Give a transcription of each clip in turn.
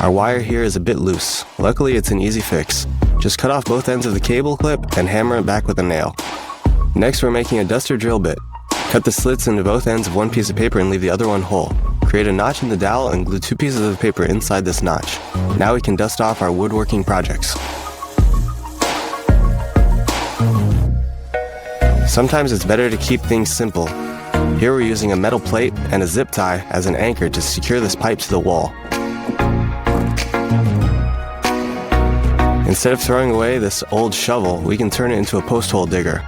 Our wire here is a bit loose. Luckily, it's an easy fix. Just cut off both ends of the cable clip and hammer it back with a nail. Next, we're making a duster drill bit. Cut the slits into both ends of one piece of paper and leave the other one whole. Create a notch in the dowel and glue 2 pieces of paper inside this notch. Now we can dust off our woodworking projects. Sometimes it's better to keep things simple. Here we're using a metal plate and a zip tie as an anchor to secure this pipe to the wall. Instead of throwing away this old shovel, we can turn it into a post hole digger.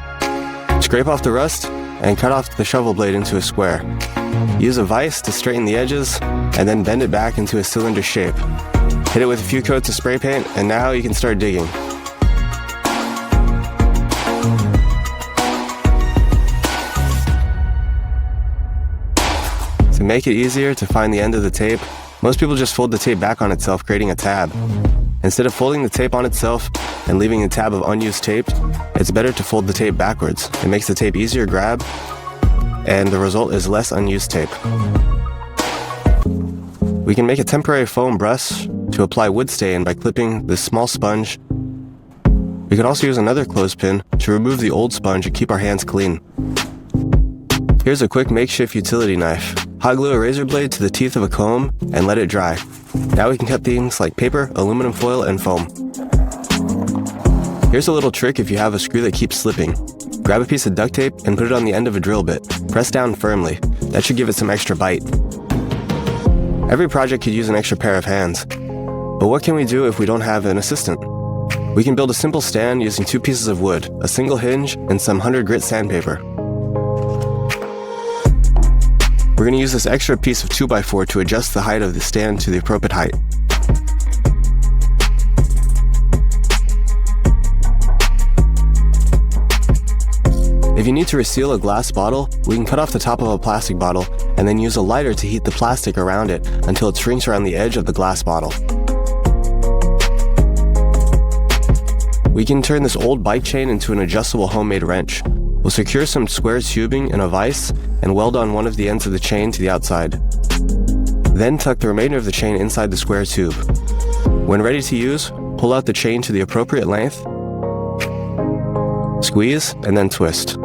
Scrape off the rust and cut off the shovel blade into a square. Use a vise to straighten the edges and then bend it back into a cylinder shape. Hit it with a few coats of spray paint and now you can start digging. To make it easier to find the end of the tape, most people just fold the tape back on itself, creating a tab. Instead of folding the tape on itself and leaving a tab of unused tape, it's better to fold the tape backwards. It makes the tape easier to grab, and the result is less unused tape. We can make a temporary foam brush to apply wood stain by clipping this small sponge. We can also use another clothespin to remove the old sponge and keep our hands clean. Here's a quick makeshift utility knife. Hot glue a razor blade to the teeth of a comb and let it dry. Now we can cut things like paper, aluminum foil, and foam. Here's a little trick if you have a screw that keeps slipping. Grab a piece of duct tape and put it on the end of a drill bit. Press down firmly. That should give it some extra bite. Every project could use an extra pair of hands. But what can we do if we don't have an assistant? We can build a simple stand using 2 pieces of wood, a single hinge, and some 100 grit sandpaper. We're going to use this extra piece of 2x4 to adjust the height of the stand to the appropriate height. If you need to reseal a glass bottle, we can cut off the top of a plastic bottle and then use a lighter to heat the plastic around it until it shrinks around the edge of the glass bottle. We can turn this old bike chain into an adjustable homemade wrench. We'll secure some square tubing in a vise and weld on one of the ends of the chain to the outside. Then tuck the remainder of the chain inside the square tube. When ready to use, pull out the chain to the appropriate length, squeeze, and then twist.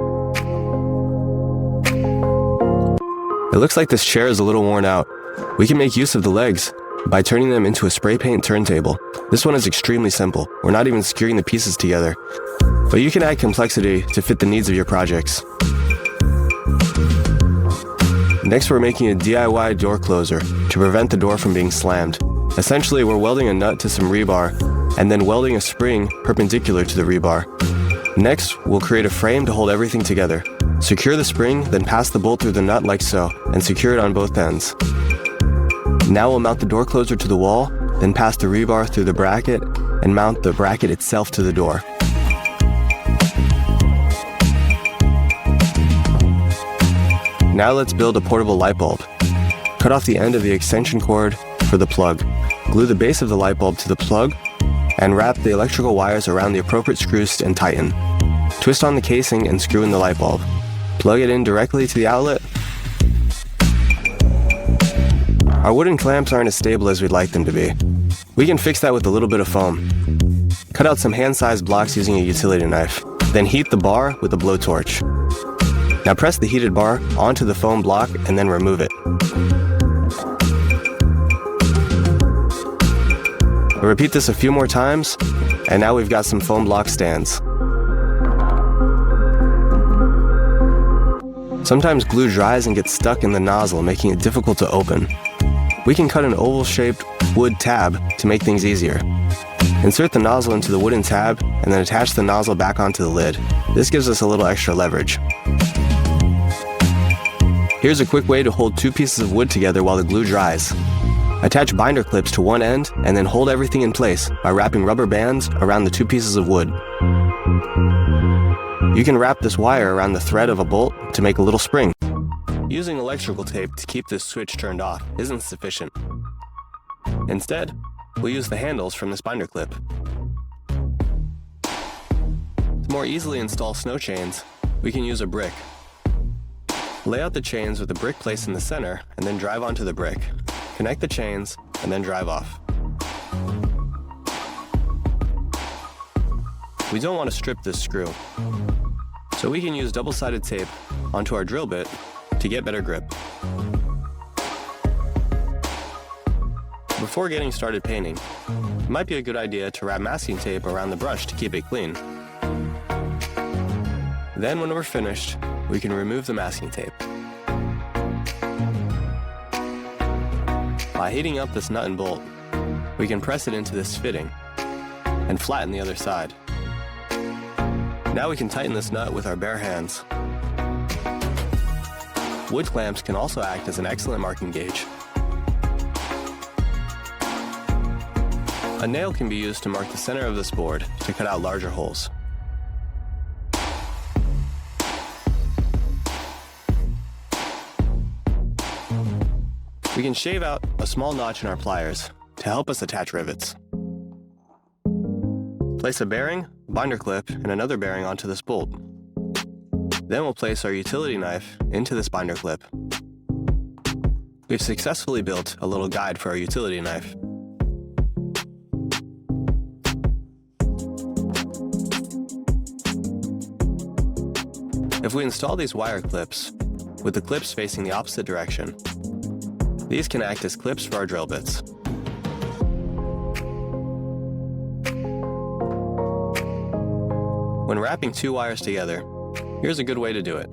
It looks like this chair is a little worn out. We can make use of the legs by turning them into a spray paint turntable. This one is extremely simple. We're not even securing the pieces together. But you can add complexity to fit the needs of your projects. Next, we're making a DIY door closer to prevent the door from being slammed. Essentially, we're welding a nut to some rebar and then welding a spring perpendicular to the rebar. Next, we'll create a frame to hold everything together. Secure the spring, then pass the bolt through the nut like so, and secure it on both ends. Now we'll mount the door closer to the wall, then pass the rebar through the bracket and mount the bracket itself to the door. Now let's build a portable light bulb. Cut off the end of the extension cord for the plug. Glue the base of the light bulb to the plug and wrap the electrical wires around the appropriate screws and tighten. Twist on the casing and screw in the light bulb. Plug it in directly to the outlet. Our wooden clamps aren't as stable as we'd like them to be. We can fix that with a little bit of foam. Cut out some hand-sized blocks using a utility knife. Then heat the bar with a blowtorch. Now press the heated bar onto the foam block and then remove it. We'll repeat this a few more times, and now we've got some foam block stands. Sometimes glue dries and gets stuck in the nozzle, making it difficult to open. We can cut an oval-shaped wood tab to make things easier. Insert the nozzle into the wooden tab and then attach the nozzle back onto the lid. This gives us a little extra leverage. Here's a quick way to hold 2 pieces of wood together while the glue dries. Attach binder clips to one end and then hold everything in place by wrapping rubber bands around the 2 pieces of wood. You can wrap this wire around the thread of a bolt to make a little spring. Using electrical tape to keep this switch turned off isn't sufficient. Instead, we'll use the handles from this binder clip. To more easily install snow chains, we can use a brick. Lay out the chains with the brick placed in the center and then drive onto the brick. Connect the chains and then drive off. We don't want to strip this screw, so we can use double-sided tape onto our drill bit to get better grip. Before getting started painting, it might be a good idea to wrap masking tape around the brush to keep it clean. Then when we're finished, we can remove the masking tape. By heating up this nut and bolt, we can press it into this fitting and flatten the other side. Now we can tighten this nut with our bare hands. Wood clamps can also act as an excellent marking gauge. A nail can be used to mark the center of this board to cut out larger holes. We can shave out a small notch in our pliers to help us attach rivets. Place a bearing, binder clip, and another bearing onto this bolt. Then we'll place our utility knife into this binder clip. We've successfully built a little guide for our utility knife. If we install these wire clips, with the clips facing the opposite direction, these can act as clips for our drill bits. When wrapping two wires together, here's a good way to do it.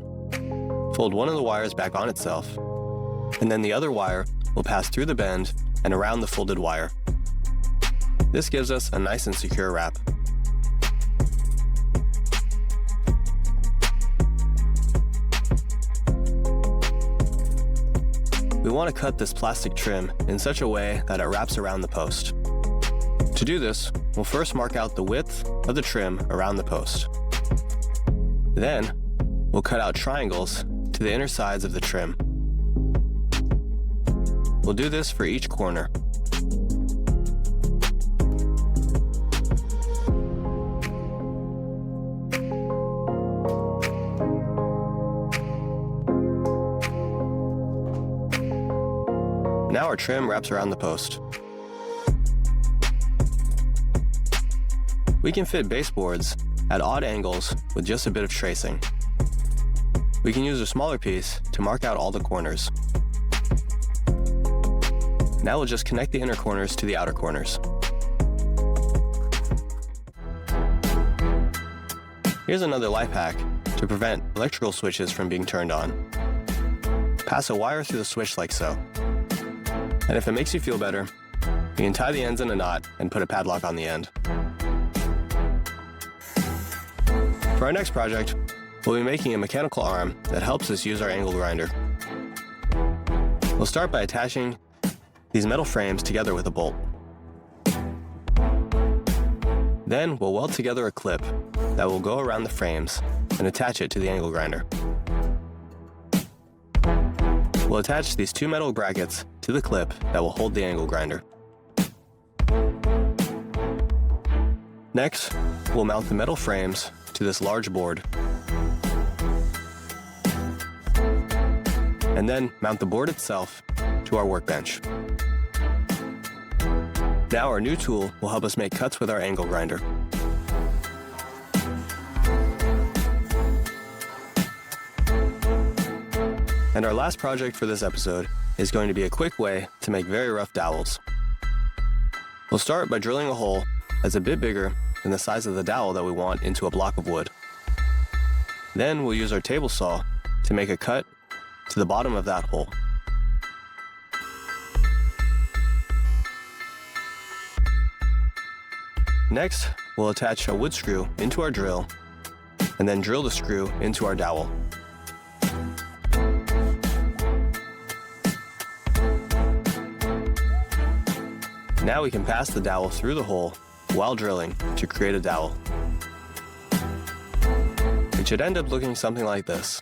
Fold one of the wires back on itself, and then the other wire will pass through the bend and around the folded wire. This gives us a nice and secure wrap. We want to cut this plastic trim in such a way that it wraps around the post. To do this, we'll first mark out the width of the trim around the post. Then, we'll cut out triangles to the inner sides of the trim. We'll do this for each corner. Now our trim wraps around the post. We can fit baseboards at odd angles with just a bit of tracing. We can use a smaller piece to mark out all the corners. Now we'll just connect the inner corners to the outer corners. Here's another life hack to prevent electrical switches from being turned on. Pass a wire through the switch like so. And if it makes you feel better, you can tie the ends in a knot and put a padlock on the end. For our next project, we'll be making a mechanical arm that helps us use our angle grinder. We'll start by attaching these metal frames together with a bolt. Then we'll weld together a clip that will go around the frames and attach it to the angle grinder. We'll attach these two metal brackets to the clip that will hold the angle grinder. Next, we'll mount the metal frames to this large board, and then mount the board itself to our workbench. Now our new tool will help us make cuts with our angle grinder. And our last project for this episode is going to be a quick way to make very rough dowels. We'll start by drilling a hole that's a bit bigger than the size of the dowel that we want into a block of wood. Then we'll use our table saw to make a cut to the bottom of that hole. Next, we'll attach a wood screw into our drill and then drill the screw into our dowel. Now we can pass the dowel through the hole while drilling to create a dowel. It should end up looking something like this.